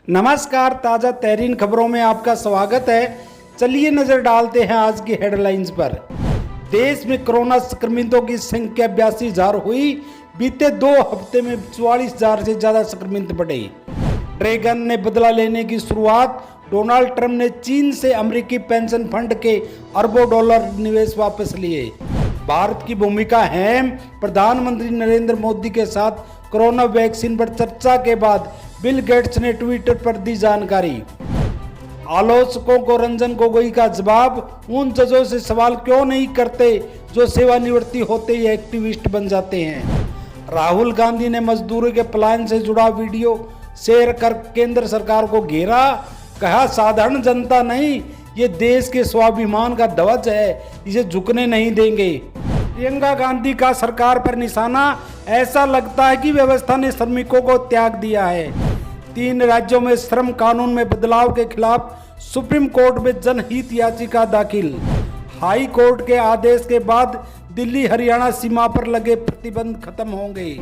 नमस्कार, ताज़ा तहरीन खबरों में आपका स्वागत है। चलिए नजर डालते हैं आज की हेडलाइंस पर। देश में कोरोना संक्रमितों की संख्या 82,000 हुई। बीते 2 हफ्ते में 44,000 से ज्यादा संक्रमित बढ़े। ड्रैगन ने बदला लेने की शुरुआत। डोनाल्ड ट्रंप ने चीन से अमेरिकी पेंशन फंड के अरबों डॉलर निवेश वापस लिए। भारत की भूमिका अहम। प्रधानमंत्री नरेंद्र मोदी के साथ कोरोना वैक्सीन पर चर्चा के बाद बिल गेट्स ने ट्विटर पर दी जानकारी। आलोचकों को रंजन गोगोई का जवाब। उन जजों से सवाल क्यों नहीं करते जो सेवानिवृत्ति होते ही एक्टिविस्ट बन जाते हैं। राहुल गांधी ने मजदूरों के पलायन से जुड़ा वीडियो शेयर कर केंद्र सरकार को घेरा। कहा, साधारण जनता नहीं, ये देश के स्वाभिमान का ध्वज है, इसे झुकने नहीं देंगे। प्रियंका गांधी का सरकार पर निशाना। ऐसा लगता है कि व्यवस्था ने श्रमिकों को त्याग दिया है। 3 राज्यों में श्रम कानून में बदलाव के खिलाफ सुप्रीम कोर्ट में जनहित याचिका दाखिल। हाई कोर्ट के आदेश के बाद दिल्ली हरियाणा सीमा पर लगे प्रतिबंध खत्म होंगे।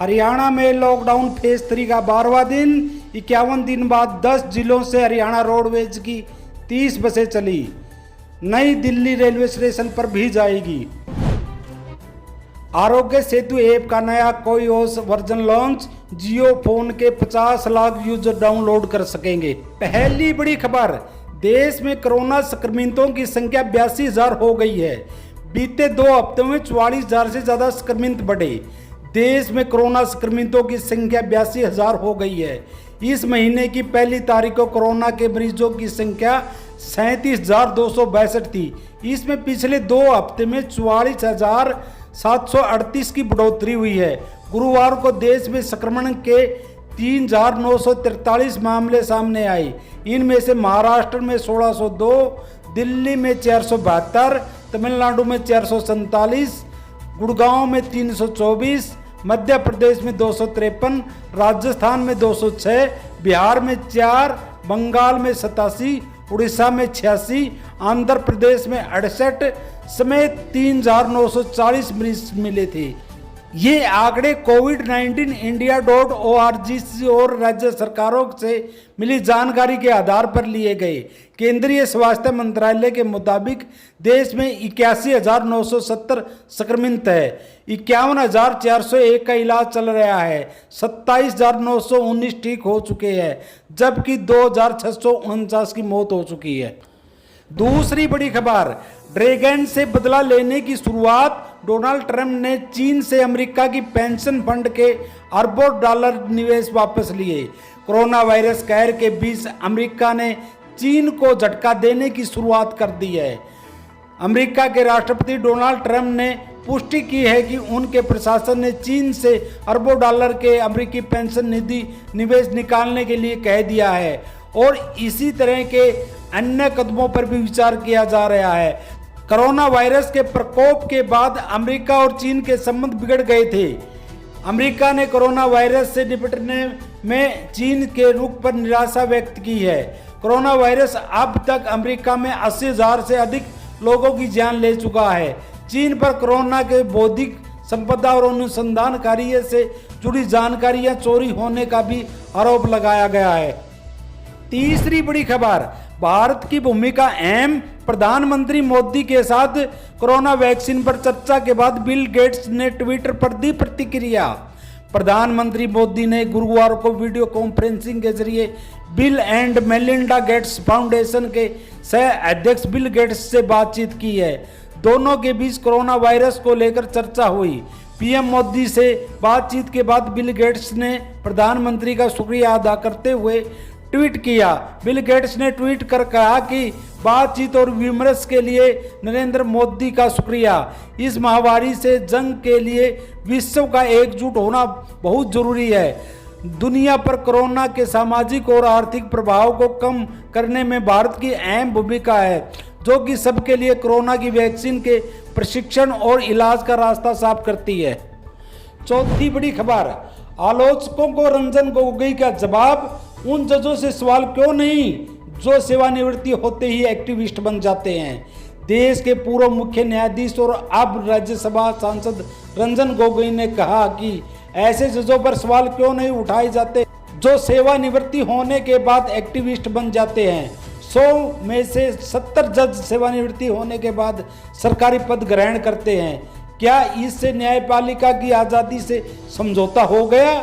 हरियाणा में लॉकडाउन फेज 3 का 12वां दिन। 51 दिन बाद 10 जिलों से हरियाणा रोडवेज की 30 बसें चली। नई दिल्ली रेलवे स्टेशन पर भी जाएगी। आरोग्य सेतु ऐप का नया iOS वर्जन लॉन्च। जियो फोन के 50 लाख यूजर डाउनलोड कर सकेंगे। पहली बड़ी खबर, देश में कोरोना संक्रमितों की संख्या 82,000 हो गई है। बीते 2 हफ्तों में 44,000 से ज्यादा संक्रमित बढ़े। देश में कोरोना संक्रमितों की संख्या 82,000 हो गई है। इस महीने की पहली तारीख को कोरोना के मरीजों की संख्या 37,262 थी। इसमें पिछले 2 हफ्ते में 44,738 की बढ़ोतरी हुई है। गुरुवार को देश में संक्रमण के 3,943 मामले सामने आए। इनमें से महाराष्ट्र में 1,602, दिल्ली में 472, तमिलनाडु में 447, गुड़गांव में 324, मध्य प्रदेश में 253, राजस्थान में 206, बिहार में 4, बंगाल में 87, उड़ीसा में 86, आंध्र प्रदेश में 68 समेत 3,940 मरीज मिले थे। ये आंकड़े covid19india.org और राज्य सरकारों से मिली जानकारी के आधार पर लिए गए। केंद्रीय स्वास्थ्य मंत्रालय के मुताबिक देश में 81,970 संक्रमित है। 51,401 का इलाज चल रहा है। 27,919 ठीक हो चुके हैं, जबकि 2,649 की मौत हो चुकी है। दूसरी बड़ी खबर, ड्रैगन से बदला लेने की शुरुआत। डोनाल्ड ट्रंप ने चीन से अमेरिका की पेंशन फंड के अरबों डॉलर निवेश वापस लिए। कोरोना वायरस कहर के बीच अमेरिका ने चीन को झटका देने की शुरुआत कर दी है। अमेरिका के राष्ट्रपति डोनाल्ड ट्रंप ने पुष्टि की है कि उनके प्रशासन ने चीन से अरबों डॉलर के अमेरिकी पेंशन निधि निवेश निकालने के लिए कह दिया है और इसी तरह के अन्य कदमों पर भी विचार किया जा रहा है। कोरोना वायरस के प्रकोप के बाद अमेरिका और चीन के संबंध बिगड़ गए थे। अमेरिका ने कोरोना वायरस से निपटने में चीन के रुख पर निराशा व्यक्त की है। कोरोना वायरस अब तक अमेरिका में 80,000 से अधिक लोगों की जान ले चुका है। चीन पर कोरोना के बौद्धिक संपदा और अनुसंधान कार्य से जुड़ी जानकारियां चोरी होने का भी आरोप लगाया गया है। तीसरी बड़ी खबर, भारत की भूमिका अहम। प्रधानमंत्री मोदी के साथ कोरोना वैक्सीन पर चर्चा के बाद बिल गेट्स ने ट्विटर पर दी प्रतिक्रिया। प्रधानमंत्री मोदी ने गुरुवार को वीडियो कॉन्फ्रेंसिंग के जरिए bill and Melinda Gates foundation के सह अध्यक्ष बिल गेट्स से बातचीत की है। दोनों के बीच कोरोना वायरस को लेकर चर्चा हुई। पीएम मोदी से बातचीत के बाद बिल गेट्स ने प्रधानमंत्री का शुक्रिया अदा करते हुए ट्वीट किया। बिल गेट्स ने ट्वीट कर कहा कि बातचीत और विमर्श के लिए नरेंद्र मोदी का शुक्रिया। इस महामारी से जंग के लिए विश्व का एकजुट होना बहुत जरूरी है। दुनिया पर कोरोना के सामाजिक और आर्थिक प्रभाव को कम करने में भारत की अहम भूमिका है, जो कि सबके लिए कोरोना की वैक्सीन के प्रशिक्षण और इलाज का रास्ता साफ करती है। चौथी बड़ी खबर, आलोचकों को रंजन गोगोई का जवाब। उन जजों से सवाल क्यों नहीं जो सेवानिवृत्ति होते ही एक्टिविस्ट बन जाते हैं। देश के पूर्व मुख्य न्यायाधीश और अब राज्यसभा सांसद रंजन गोगोई ने कहा कि ऐसे जजों पर सवाल क्यों नहीं उठाए जाते जो सेवानिवृत्ति होने के बाद एक्टिविस्ट बन जाते हैं। 100 में से 70 जज सेवानिवृत्ति होने के बाद सरकारी पद ग्रहण करते हैं। क्या इससे न्यायपालिका की आज़ादी से समझौता हो गया?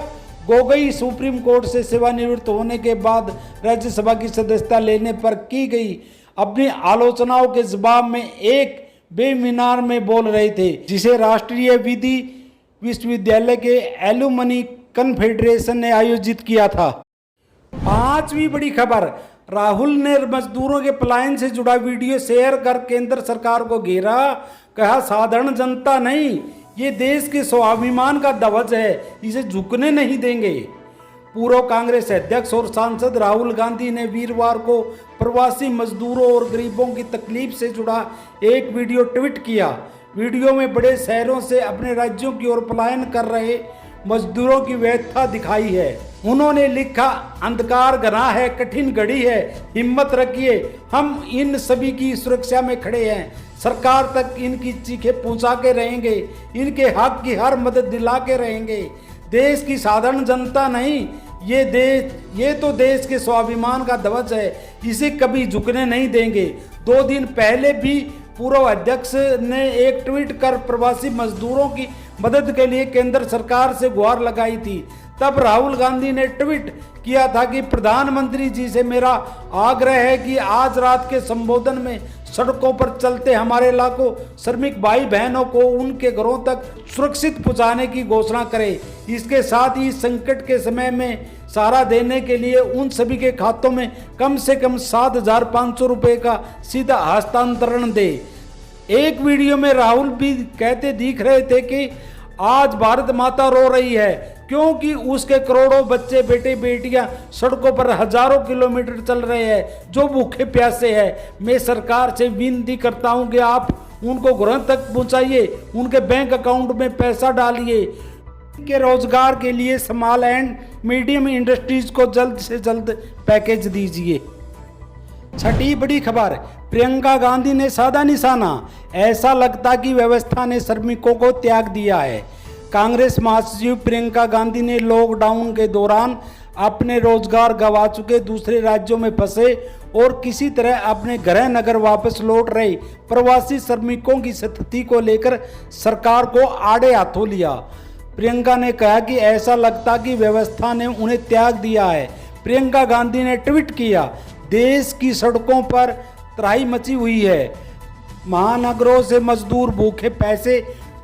गोगोई सुप्रीम कोर्ट से सेवानिवृत्त होने के बाद राज्यसभा की सदस्यता लेने पर की गई अपनी आलोचनाओं के जवाब में एक वेबिनार में बोल रहे थे, जिसे राष्ट्रीय विधि विश्वविद्यालय के एलुमनी कन्फेडरेशन ने आयोजित किया था। 5वीं बड़ी खबर, राहुल ने मजदूरों के पलायन से जुड़ा वीडियो शेयर कर केंद्र सरकार को घेरा। कहा साधारण जनता नहीं, ये देश के स्वाभिमान का ध्वज है, इसे झुकने नहीं देंगे। पूर्व कांग्रेस अध्यक्ष और सांसद राहुल गांधी ने वीरवार को प्रवासी मजदूरों और गरीबों की तकलीफ से जुड़ा एक वीडियो ट्वीट किया। वीडियो में बड़े शहरों से अपने राज्यों की ओर पलायन कर रहे मजदूरों की व्यथा दिखाई है। उन्होंने लिखा, अंधकार घना है, कठिन घड़ी है, हिम्मत रखिए, हम इन सभी की सुरक्षा में खड़े हैं, सरकार तक इनकी चीखें पहुंचा के रहेंगे, इनके हक की हर मदद दिला के रहेंगे। देश की साधारण जनता नहीं, ये तो देश के स्वाभिमान का ध्वज है, इसे कभी झुकने नहीं देंगे। 2 दिन पहले भी पूर्व अध्यक्ष ने एक ट्वीट कर प्रवासी मजदूरों की मदद के लिए केंद्र सरकार से गुहार लगाई थी। तब राहुल गांधी ने ट्वीट किया था कि प्रधानमंत्री जी से मेरा आग्रह है कि आज रात के संबोधन में सड़कों पर चलते हमारे लाखों श्रमिक भाई बहनों को उनके घरों तक सुरक्षित पहुंचाने की घोषणा करें। इसके साथ ही संकट के समय में सहारा देने के लिए उन सभी के खातों में कम से कम 7,500 रुपये का सीधा हस्तांतरण दे। एक वीडियो में राहुल भी कहते दिख रहे थे कि आज भारत माता रो रही है क्योंकि उसके करोड़ों बच्चे बेटे बेटियां सड़कों पर हजारों किलोमीटर चल रहे हैं जो भूखे प्यासे हैं। मैं सरकार से विनती करता हूं कि आप उनको घरों तक पहुंचाइए, उनके बैंक अकाउंट में पैसा डालिए, के रोजगार के लिए स्मॉल एंड मीडियम इंडस्ट्रीज को जल्द से जल्द पैकेज दीजिए। 6ठी बड़ी खबर, प्रियंका गांधी ने साधा निशाना, ऐसा लगता कि व्यवस्था ने श्रमिकों को त्याग दिया है। कांग्रेस महासचिव प्रियंका गांधी ने लॉकडाउन के दौरान अपने रोजगार गंवा चुके, दूसरे राज्यों में फंसे और किसी तरह अपने गृह नगर वापस लौट रहे प्रवासी श्रमिकों की स्थिति को लेकर सरकार को आड़े हाथों लिया। प्रियंका ने कहा कि ऐसा लगता कि व्यवस्था ने उन्हें त्याग दिया है। प्रियंका गांधी ने ट्वीट किया, देश की सड़कों पर तराई मची हुई है, महानगरों से मजदूर भूखे पैसे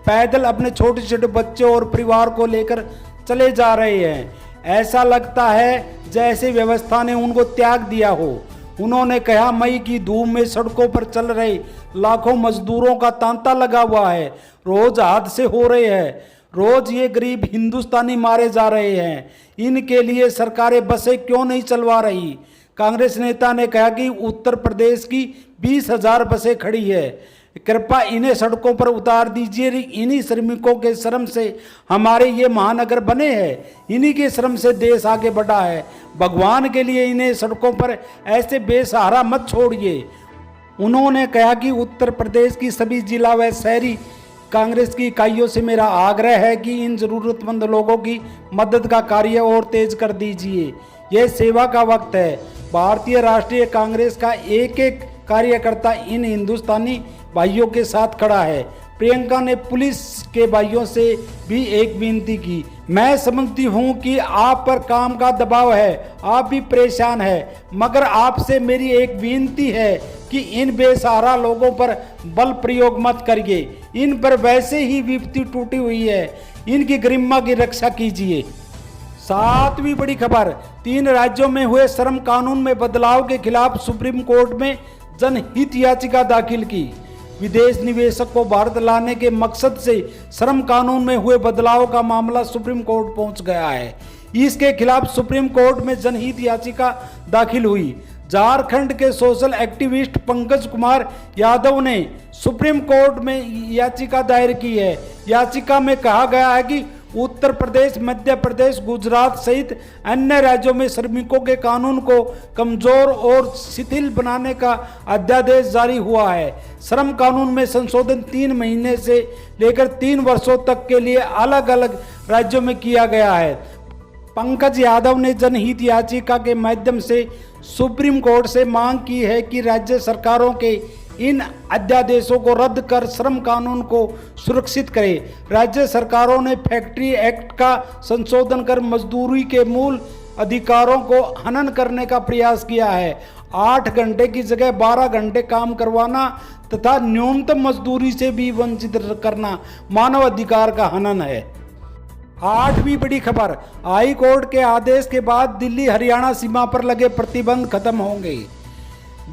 पैदल अपने छोटे छोटे बच्चों और परिवार को लेकर चले जा रहे हैं। ऐसा लगता है जैसे व्यवस्था ने उनको त्याग दिया हो। उन्होंने कहा, मई की धूप में सड़कों पर चल रहे लाखों मजदूरों का तांता लगा हुआ है, रोज हादसे हो रहे हैं, रोज ये गरीब हिंदुस्तानी मारे जा रहे हैं, इनके लिए सरकारें बसें क्यों नहीं चलवा रही। कांग्रेस नेता ने कहा कि उत्तर प्रदेश की 20,000 बसें खड़ी है, कृपया इन्हें सड़कों पर उतार दीजिए। इन्हीं श्रमिकों के श्रम से हमारे ये महानगर बने हैं, इन्हीं के श्रम से देश आगे बढ़ा है। भगवान के लिए इन्हें सड़कों पर ऐसे बेसहारा मत छोड़िए। उन्होंने कहा कि उत्तर प्रदेश की सभी जिला व शहरी कांग्रेस की इकाइयों से मेरा आग्रह है कि इन जरूरतमंद लोगों की मदद का कार्य और तेज कर दीजिए। यह सेवा का वक्त है। भारतीय राष्ट्रीय कांग्रेस का एक एक कार्यकर्ता इन हिंदुस्तानी भाइयों के साथ खड़ा है। प्रियंका ने पुलिस के भाइयों से भी एक विनती की, मैं समझती हूँ कि आप पर काम का दबाव है, आप भी परेशान हैं, मगर आपसे मेरी एक विनती है कि इन बेसहारा लोगों पर बल प्रयोग मत करिए। इन पर वैसे ही विपत्ति टूटी हुई है, इनकी गरिमा की रक्षा कीजिए। 7वीं बड़ी खबर, 3 राज्यों में हुए श्रम कानून में बदलाव के खिलाफ सुप्रीम कोर्ट में जनहित याचिका दाखिल की। विदेश निवेशक को भारत लाने के मकसद से श्रम कानून में हुए बदलाव का मामला सुप्रीम कोर्ट पहुंच गया है। इसके खिलाफ सुप्रीम कोर्ट में जनहित याचिका दाखिल हुई। झारखंड के सोशल एक्टिविस्ट पंकज कुमार यादव ने सुप्रीम कोर्ट में याचिका दायर की है। याचिका में कहा गया है कि उत्तर प्रदेश, मध्य प्रदेश, गुजरात सहित अन्य राज्यों में श्रमिकों के कानून को कमजोर और शिथिल बनाने का अध्यादेश जारी हुआ है। श्रम कानून में संशोधन 3 महीने से लेकर 3 वर्षों तक के लिए अलग अलग राज्यों में किया गया है। पंकज यादव ने जनहित याचिका के माध्यम से सुप्रीम कोर्ट से मांग की है कि राज्य सरकारों के इन अध्यादेशों को रद्द कर श्रम कानून को सुरक्षित करे। राज्य सरकारों ने फैक्ट्री एक्ट का संशोधन कर मजदूरी के मूल अधिकारों को हनन करने का प्रयास किया है। 8 घंटे की जगह 12 घंटे काम करवाना तथा न्यूनतम मजदूरी से भी वंचित करना मानव अधिकार का हनन है। 8वीं बड़ी खबर, हाई कोर्ट के आदेश के बाद दिल्ली हरियाणा सीमा पर लगे प्रतिबंध खत्म होंगे।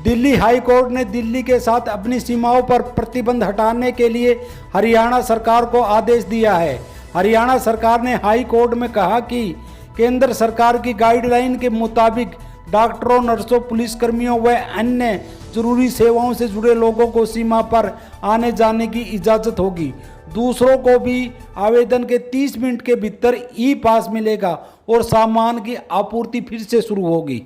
दिल्ली हाई कोर्ट ने दिल्ली के साथ अपनी सीमाओं पर प्रतिबंध हटाने के लिए हरियाणा सरकार को आदेश दिया है। हरियाणा सरकार ने हाई कोर्ट में कहा कि केंद्र सरकार की गाइडलाइन के मुताबिक डॉक्टरों, नर्सों, पुलिसकर्मियों व अन्य जरूरी सेवाओं से जुड़े लोगों को सीमा पर आने जाने की इजाज़त होगी। दूसरों को भी आवेदन के 30 मिनट के भीतर ई पास मिलेगा और सामान की आपूर्ति फिर से शुरू होगी।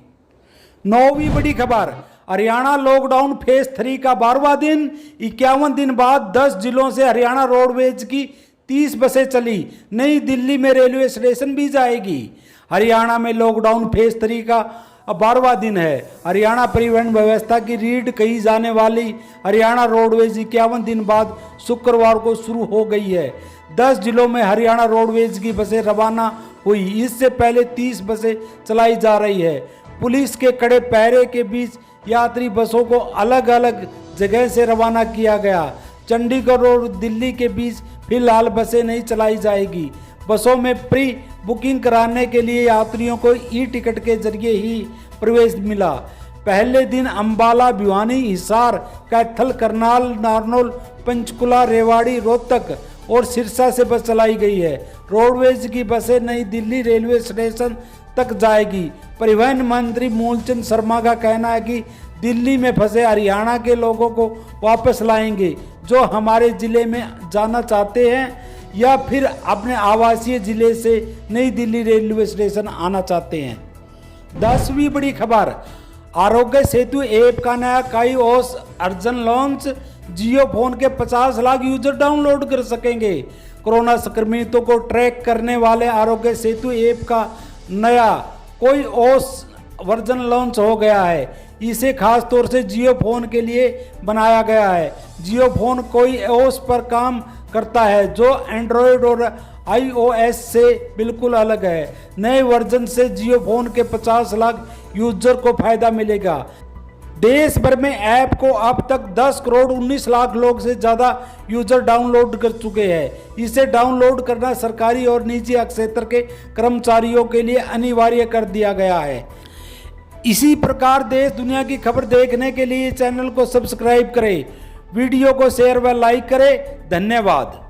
9वीं बड़ी खबर, हरियाणा लॉकडाउन फेज 3 का 12वां दिन। 51 दिन बाद 10 जिलों से हरियाणा रोडवेज की 30 बसें चली। नई दिल्ली में रेलवे स्टेशन भी जाएगी। हरियाणा में लॉकडाउन फेज 3 का 12वां दिन है। हरियाणा परिवहन व्यवस्था की रीढ़ कही जाने वाली हरियाणा रोडवेज 51 दिन बाद शुक्रवार को शुरू हो गई है। 10 जिलों में हरियाणा रोडवेज की बसें रवाना हुई। इससे पहले 30 बसें चलाई जा रही है। पुलिस के कड़े पहरे के बीच यात्री बसों को अलग अलग जगह से रवाना किया गया। चंडीगढ़ और दिल्ली के बीच फिलहाल बसें नहीं चलाई जाएगी। बसों में प्री बुकिंग कराने के लिए यात्रियों को ई टिकट के जरिए ही प्रवेश मिला। पहले दिन अंबाला, भिवानी, हिसार, कैथल, करनाल, नारनौल, पंचकुला, रेवाड़ी, रोहतक और सिरसा से बस चलाई गई है। रोडवेज की बसें नई दिल्ली रेलवे स्टेशन तक जाएगी। परिवहन मंत्री मूलचंद शर्मा का कहना है कि दिल्ली में फंसे हरियाणा के लोगों को वापस लाएंगे जो हमारे जिले में जाना चाहते हैं या फिर अपने आवासीय जिले से नई दिल्ली रेलवे स्टेशन आना चाहते हैं। 10वीं बड़ी खबर, आरोग्य सेतु ऐप का नया काईओएस वर्जन लॉन्च। जियो फोन के 50 लाख यूजर डाउनलोड कर सकेंगे। कोरोना संक्रमितों को ट्रैक करने वाले आरोग्य सेतु ऐप का नया काईओएस वर्जन लॉन्च हो गया है। इसे खास तौर से जियो फोन के लिए बनाया गया है। जियो फोन काईओएस पर काम करता है जो एंड्रॉयड और आईओएस से बिल्कुल अलग है। नए वर्जन से जियो फोन के 50 लाख यूजर को फायदा मिलेगा। देश भर में ऐप को अब तक 10 करोड़ 19 लाख लोग से ज़्यादा यूजर डाउनलोड कर चुके हैं। इसे डाउनलोड करना सरकारी और निजी क्षेत्र के कर्मचारियों के लिए अनिवार्य कर दिया गया है। इसी प्रकार देश दुनिया की खबर देखने के लिए चैनल को सब्सक्राइब करें, वीडियो को शेयर व लाइक करें। धन्यवाद।